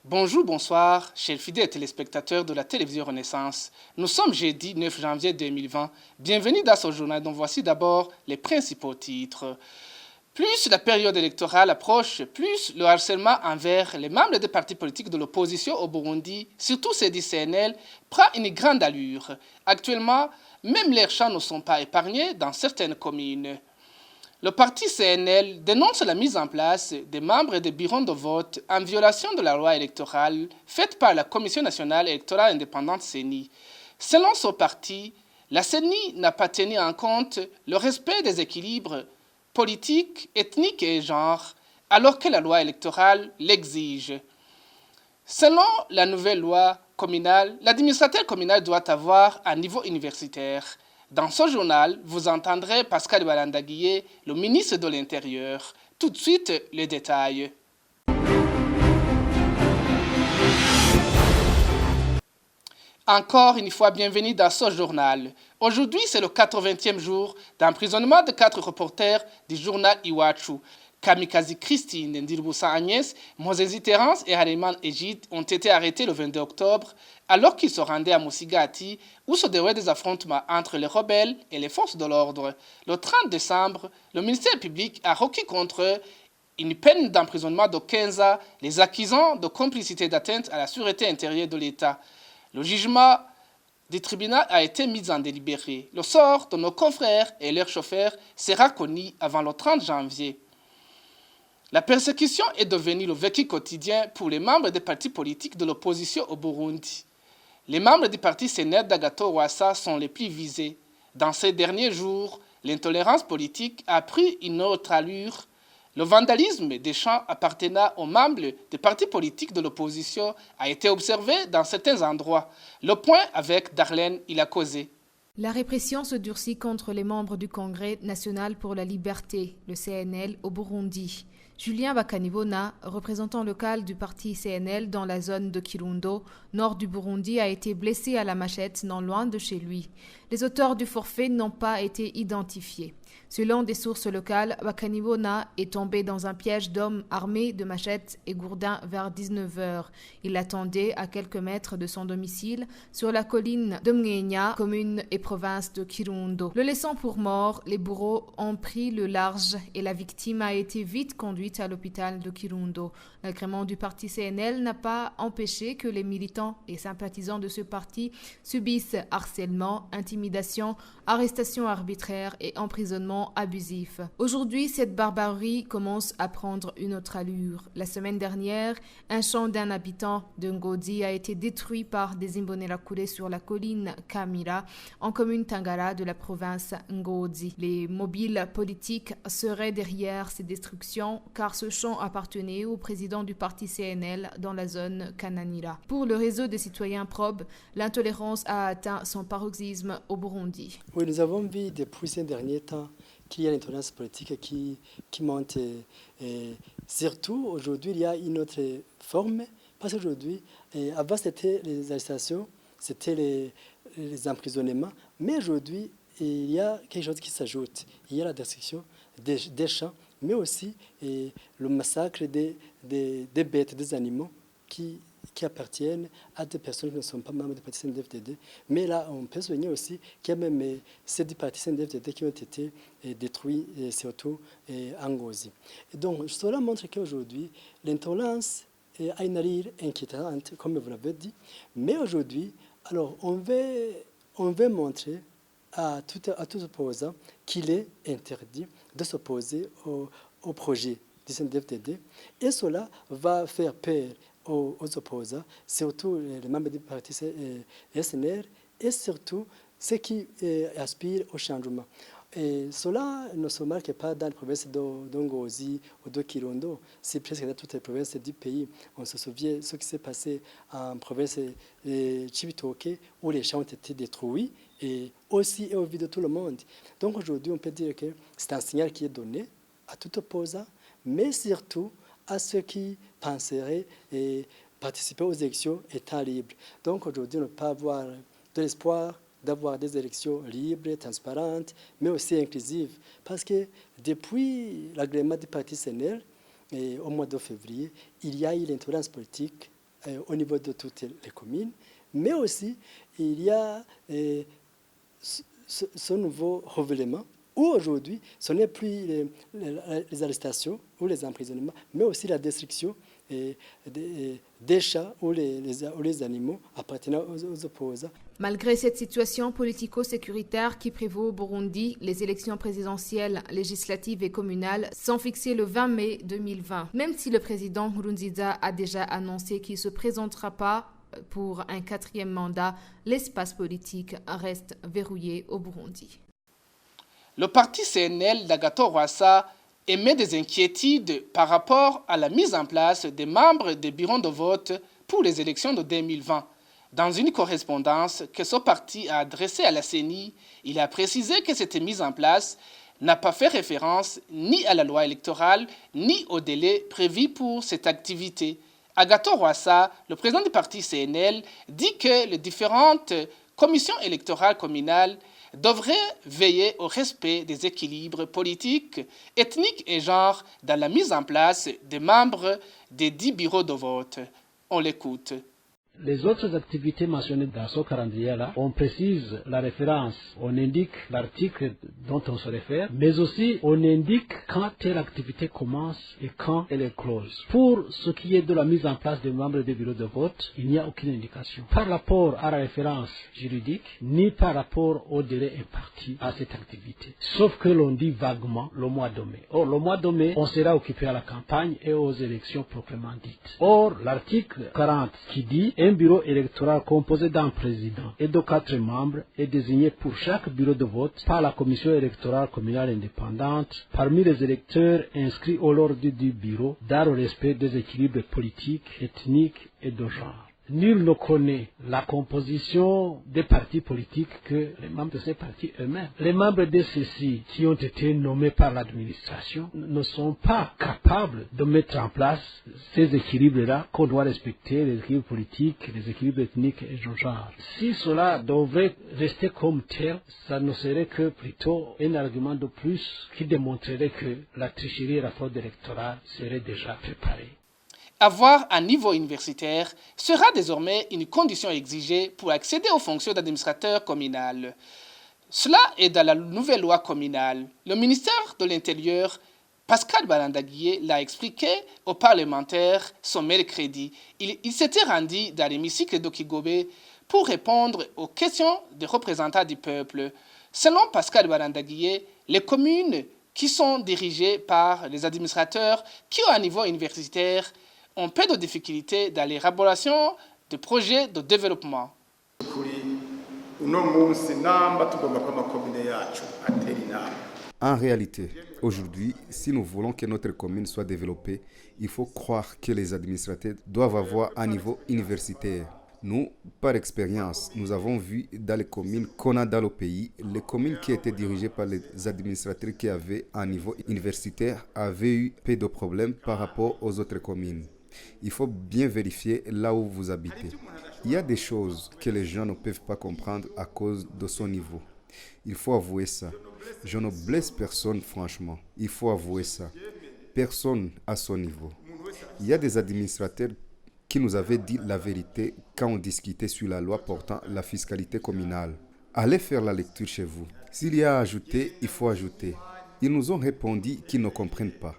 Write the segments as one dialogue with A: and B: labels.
A: Bonjour, bonsoir, chers fidèles téléspectateurs de la télévision Renaissance. Nous sommes jeudi 9 janvier 2020. Bienvenue dans ce journal dont voici d'abord les principaux titres. Plus la période électorale approche, plus le harcèlement envers les membres des partis politiques de l'opposition au Burundi, surtout ceux du CNL, prend une grande allure. Actuellement, même leurs champs ne sont pas épargnés dans certaines communes. Le parti CNL dénonce la mise en place des membres des bureaux de vote en violation de la loi électorale faite par la Commission nationale électorale indépendante CENI. Selon ce parti, la CENI n'a pas tenu en compte le respect des équilibres politiques, ethniques et genre, alors que la loi électorale l'exige. Selon la nouvelle loi communale, l'administrateur communal doit avoir un niveau universitaire. Dans ce journal, vous entendrez Pascal Balandaguié, le ministre de l'Intérieur. Tout de suite, les détails. Encore une fois, bienvenue dans ce journal. Aujourd'hui, c'est le 80e jour d'emprisonnement de 4 reporters du journal Iwachu. Kamikaze Christine Ndirbusa Agnès, Moses Terence et Hariman Ejid ont été arrêtés le 22 octobre alors qu'ils se rendaient à Moussigati où se déroulaient des affrontements entre les rebelles et les forces de l'ordre. Le 30 décembre, le ministère public a requis contre eux une peine d'emprisonnement de 15 ans, les accusant de complicité d'atteinte à la sûreté intérieure de l'État. Le jugement du tribunal a été mis en délibéré. Le sort de nos confrères et leurs chauffeurs sera connu avant le 30 janvier. La persécution est devenue le vécu quotidien pour les membres des partis politiques de l'opposition au Burundi. Les membres du parti CNL d'Agathon Rwasa sont les plus visés. Dans ces derniers jours, l'intolérance politique a pris une autre allure. Le vandalisme des champs appartenant aux membres des partis politiques de l'opposition a été observé dans certains endroits. Le point avec Darlene Ilakozé.
B: La répression se durcit contre les membres du Congrès national pour la liberté, le CNL, au Burundi. Julien Bakanibona, représentant local du parti CNL dans la zone de Kirundo, nord du Burundi, a été blessé à la machette non loin de chez lui. Les auteurs du forfait n'ont pas été identifiés. Selon des sources locales, Bakanibona est tombé dans un piège d'hommes armés de machettes et gourdins vers 19h. Il attendait à quelques mètres de son domicile sur la colline de Mngenya, commune et province de Kirundo. Le laissant pour mort, les bourreaux ont pris le large et la victime a été vite conduite à l'hôpital de Kirundo. L'agrément du parti CNL n'a pas empêché que les militants et sympathisants de ce parti subissent harcèlement, intimidation, arrestation arbitraire et emprisonnement abusif. Aujourd'hui, cette barbarie commence à prendre une autre allure. La semaine dernière, un champ d'un habitant de Ngodi a été détruit par des Imbonerakure sur la colline Kamira, en commune Tangara de la province Ngodi. Les mobiles politiques seraient derrière ces destructions car ce champ appartenait au président du parti CNL dans la zone Kananira. Pour le réseau des citoyens probes, l'intolérance a atteint son paroxysme au Burundi.
C: Oui, nous avons vu depuis ces derniers temps qu'il y a l'intolérance politique qui monte. Et surtout, aujourd'hui, il y a une autre forme. Parce qu'aujourd'hui, avant, c'était les arrestations, c'était les emprisonnements. Mais aujourd'hui, il y a quelque chose qui s'ajoute. Il y a la destruction des champs, mais aussi le massacre des bêtes, des animaux qui appartiennent à des personnes qui ne sont pas membres du parti CNDD-FDD. Mais là, on peut souligner aussi qu'il y a même ces deux partis CNDD-FDD qui ont été détruits, surtout en Ngozi. Et donc, cela montre qu'aujourd'hui, l'intolérance a une allure inquiétante, comme vous l'avez dit. Mais aujourd'hui, alors, on veut montrer à tout opposant qu'il est interdit de s'opposer au projet du CNDD-FDD. Et cela va faire peur aux opposants, surtout les membres du parti SNR et surtout ceux qui aspirent au changement. Et cela ne se marque pas dans les provinces d'Ongozi ou de Kirundo, c'est presque dans toutes les provinces du pays. On se souvient de ce qui s'est passé en province de Chibitoke où les champs ont été détruits et aussi au vu de tout le monde. Donc aujourd'hui, on peut dire que c'est un signal qui est donné à tout opposant, mais surtout à ceux qui penseraient participer aux élections étant libres. Donc aujourd'hui, on ne peut pas avoir de l'espoir d'avoir des élections libres, transparentes, mais aussi inclusives. Parce que depuis l'agrément du parti CNL, au mois de février, il y a eu l'intolérance politique au niveau de toutes les communes, mais aussi il y a ce nouveau règlement où aujourd'hui ce n'est plus les arrestations ou les emprisonnements, mais aussi la destruction des chats ou les animaux appartenant aux opposants.
B: Malgré cette situation politico-sécuritaire qui prévaut au Burundi, les élections présidentielles, législatives et communales sont fixées le 20 mai 2020. Même si le président Nkurunziza a déjà annoncé qu'il ne se présentera pas pour un 4e mandat, l'espace politique reste verrouillé au Burundi.
A: Le parti CNL d'Agathon Rwasa émet des inquiétudes par rapport à la mise en place des membres des bureaux de vote pour les élections de 2020. Dans une correspondance que ce parti a adressée à la CENI, il a précisé que cette mise en place n'a pas fait référence ni à la loi électorale ni au délai prévu pour cette activité. Agathon Rwasa, le président du parti CNL, dit que les différentes commissions électorales communales devraient veiller au respect des équilibres politiques, ethniques et genre dans la mise en place des membres des 10 bureaux de vote. On l'écoute.
D: Les autres activités mentionnées dans ce calendrier-là, on précise la référence, on indique l'article dont on se réfère, mais aussi on indique quand telle activité commence et quand elle est close. Pour ce qui est de la mise en place des membres des bureaux de vote, il n'y a aucune indication par rapport à la référence juridique, ni par rapport au délai imparti à cette activité. Sauf que l'on dit vaguement le mois de mai. Or, le mois de mai, on sera occupé à la campagne et aux élections proprement dites. Or, l'article 40 qui dit un bureau électoral composé d'un président et de 4 membres est désigné pour chaque bureau de vote par la commission électorale communale indépendante parmi les électeurs inscrits au l'ordre du bureau dans le respect des équilibres politiques, ethniques et de genre. Nul ne connaît la composition des partis politiques que les membres de ces partis eux-mêmes. Les membres de ceux-ci qui ont été nommés par l'administration ne sont pas capables de mettre en place ces équilibres-là qu'on doit respecter, les équilibres politiques, les équilibres ethniques et de genre. Si cela devrait rester comme tel, ça ne serait que plutôt un argument de plus qui démontrerait que la tricherie et la fraude électorale seraient déjà préparées.
A: Avoir un niveau universitaire sera désormais une condition exigée pour accéder aux fonctions d'administrateur communal. Cela est dans la nouvelle loi communale. Le ministère de l'Intérieur, Pascal Barandagié, l'a expliqué aux parlementaires ce mercredi. Il s'était rendu dans l'hémicycle d'Okigobé pour répondre aux questions des représentants du peuple. Selon Pascal Barandagié, les communes qui sont dirigées par les administrateurs qui ont un niveau universitaire ont peu de difficultés dans l'élaboration de projets de développement.
E: En réalité, aujourd'hui, si nous voulons que notre commune soit développée, il faut croire que les administrateurs doivent avoir un niveau universitaire. Nous, par expérience, nous avons vu dans les communes qu'on a dans le pays, les communes qui étaient dirigées par les administrateurs qui avaient un niveau universitaire avaient eu peu de problèmes par rapport aux autres communes. Il faut bien vérifier là où vous habitez. Il y a des choses que les gens ne peuvent pas comprendre à cause de son niveau. Il faut avouer ça. Je ne blesse personne franchement. Il faut avouer ça. Personne à son niveau. Il y a des administrateurs qui nous avaient dit la vérité quand on discutait sur la loi portant la fiscalité communale. Allez faire la lecture chez vous. S'il y a à ajouter, il faut ajouter. Ils nous ont répondu qu'ils ne comprennent pas.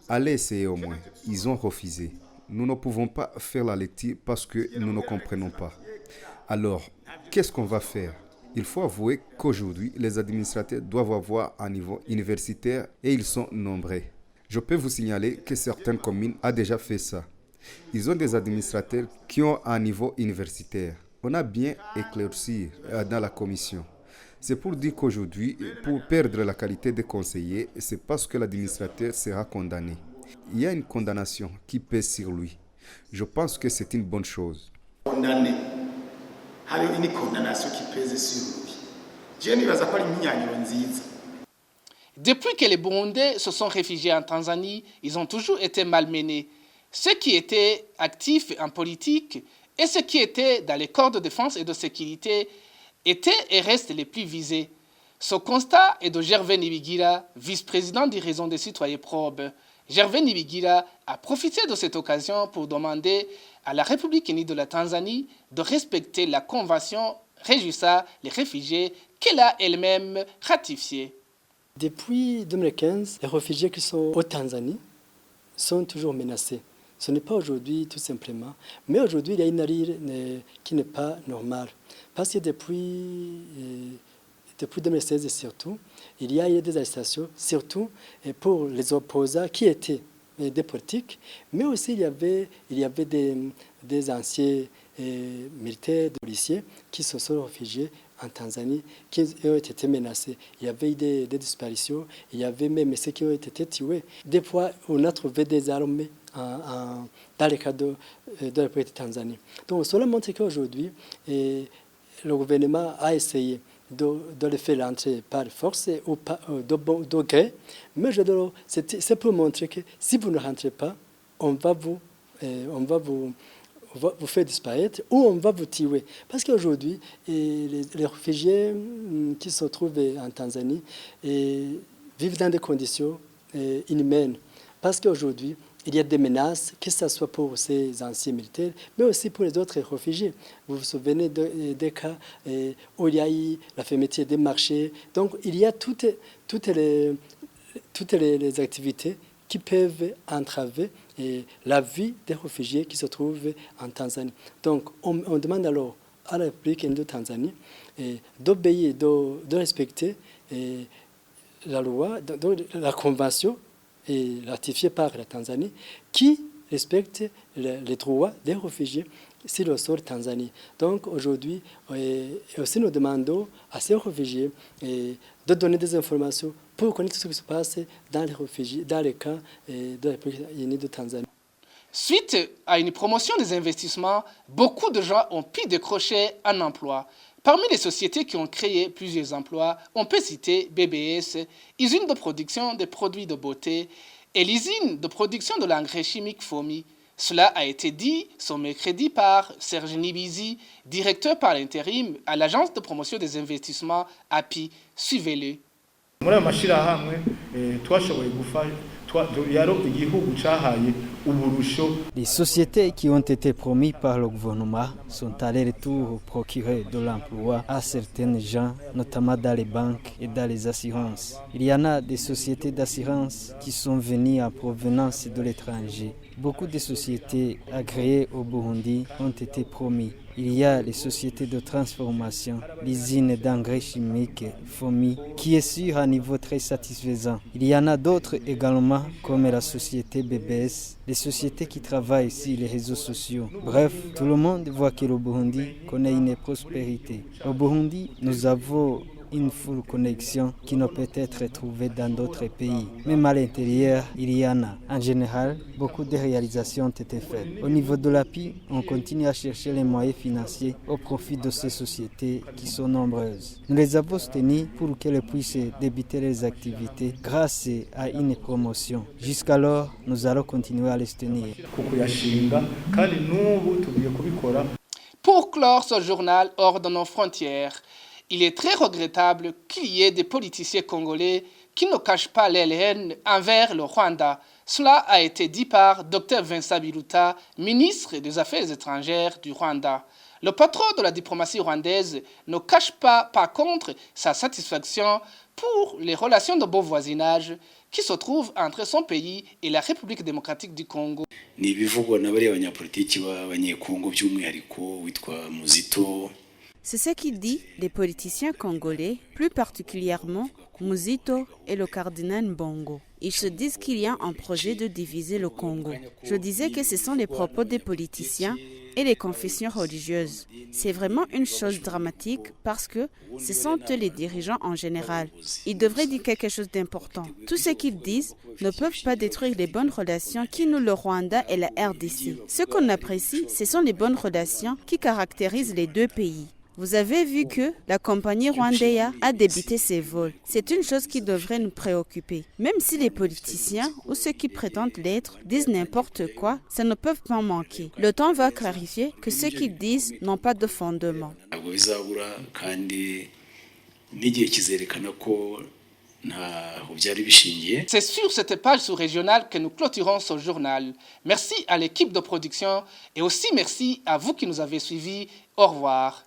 E: Allez essayer au moins. Ils ont refusé. Nous ne pouvons pas faire la lecture parce que nous ne comprenons pas. Alors, qu'est-ce qu'on va faire? Il faut avouer qu'aujourd'hui, les administrateurs doivent avoir un niveau universitaire et ils sont nombreux. Je peux vous signaler que certaines communes ont déjà fait ça. Ils ont des administrateurs qui ont un niveau universitaire. On a bien éclairci dans la commission. C'est pour dire qu'aujourd'hui, pour perdre la qualité des conseillers, c'est parce que l'administrateur sera condamné. Il y a une condamnation qui pèse sur lui. Je pense que c'est une bonne chose.
F: Condamné. Il y a une condamnation qui pèse sur lui. Je ne sais pas si
A: Depuis que les Burundais se sont réfugiés en Tanzanie, ils ont toujours été malmenés. Ceux qui étaient actifs en politique et ceux qui étaient dans les corps de défense et de sécurité étaient et restent les plus visés. Ce constat est de Gervais Nibigira, vice-président du Réseau des citoyens probes. Gervais Nibigira a profité de cette occasion pour demander à la République unie de la Tanzanie de respecter la convention régissant les réfugiés qu'elle a elle-même ratifiée.
C: Depuis 2015, les réfugiés qui sont au Tanzanie sont toujours menacés. Ce n'est pas aujourd'hui tout simplement, mais aujourd'hui il y a une allure qui n'est pas normale. Parce que depuis 2016 surtout, il y a eu des arrestations, surtout pour les opposants qui étaient des politiques, mais aussi il y avait des anciens militaires, des policiers qui se sont réfugiés en Tanzanie, qui ont été menacés. Il y avait eu des disparitions, il y avait même ceux qui ont été tués. Des fois, on a trouvé des armes dans le cadre de la politique de Tanzanie. Donc cela montre qu'aujourd'hui, le gouvernement a essayé de le faire entrer par force ou de gré, mais c'est pour montrer que si vous ne rentrez pas, on va vous faire disparaître ou on va vous tuer. Parce qu'aujourd'hui, les réfugiés qui se trouvent en Tanzanie vivent dans des conditions inhumaines. Parce qu'aujourd'hui, il y a des menaces, que ce soit pour ces anciens militaires, mais aussi pour les autres réfugiés. Vous vous souvenez des cas où il y a eu la fermeture des marchés. Donc, il y a toutes les activités qui peuvent entraver la vie des réfugiés qui se trouvent en Tanzanie. Donc, on demande alors à la République de Tanzanie d'obéir, de respecter la loi, la convention ratifiée par la Tanzanie, qui respecte les droits des réfugiés sur le sol Tanzanie. Donc aujourd'hui, aussi nous demandons à ces réfugiés de donner des informations pour connaître ce qui se passe dans les réfugiés, dans les camps de la République unie de Tanzanie.
A: Suite à une promotion des investissements, beaucoup de gens ont pu décrocher un emploi. Parmi les sociétés qui ont créé plusieurs emplois, on peut citer BBS, usine de production de produits de beauté, et l'usine de production de l'engrais chimique FOMI. Cela a été dit ce mercredi par Serge Nibizi, directeur par l'intérim à l'agence de promotion des investissements API. Suivez-le.
F: Muri aya mashirahamwe twashoboye yaro igihugu cahaye uburusho.
G: Les sociétés qui ont été promises par le gouvernement sont allées retour procurer de l'emploi à certains gens, notamment dans les banques et dans les assurances. Il y en a des sociétés d'assurance qui sont venues en provenance de l'étranger. Beaucoup de sociétés agréées au Burundi ont été promises. Il y a les sociétés de transformation, l'usine d'engrais chimiques FOMI, qui est sur un niveau très satisfaisant. Il y en a d'autres également, comme la société BBS, les sociétés qui travaillent sur les réseaux sociaux. Bref, tout le monde voit que le Burundi connaît une prospérité. Au Burundi, nous avons une full connexion qui ne peut être trouvée dans d'autres pays. Même à l'intérieur, il y en a. En général, beaucoup de réalisations ont été faites. Au niveau de l'API, on continue à chercher les moyens financiers au profit de ces sociétés qui sont nombreuses. Nous les avons soutenues pour qu'elles puissent débuter les activités grâce à une promotion. Jusqu'alors, nous allons continuer à les soutenir.
A: Pour clore ce journal hors de nos frontières, il est très regrettable qu'il y ait des politiciens congolais qui ne cachent pas leur haine envers le Rwanda. Cela a été dit par Dr Vincent Biruta, ministre des Affaires étrangères du Rwanda. Le patron de la diplomatie rwandaise ne cache pas, par contre, sa satisfaction pour les relations de bon voisinage qui se trouvent entre son pays et la République démocratique du Congo.
H: Ni ibivugwa na bari abanyapolitiki b'abanyekongo by'umwihariko witwa Muzito.
I: C'est ce qu'il dit les politiciens congolais, plus particulièrement Muzito et le cardinal Mbongo. Ils se disent qu'il y a un projet de diviser le Congo. Je disais que ce sont les propos des politiciens et les confessions religieuses. C'est vraiment une chose dramatique parce que ce sont eux les dirigeants en général. Ils devraient dire quelque chose d'important. Tout ce qu'ils disent ne peuvent pas détruire les bonnes relations qui nous, le Rwanda et la RDC. Ce qu'on apprécie, ce sont les bonnes relations qui caractérisent les deux pays. Vous avez vu que la compagnie Rwandair a débuté ses vols. C'est une chose qui devrait nous préoccuper. Même si les politiciens ou ceux qui prétendent l'être disent n'importe quoi, ça ne peut pas manquer. Le temps va clarifier que ce qu'ils disent n'ont pas de fondement.
H: ntaho byari bishingiye.
A: C'est sur cette page sous-régionale que nous clôturons ce journal. Merci à l'équipe de production et aussi merci à vous qui nous avez suivis. Au revoir.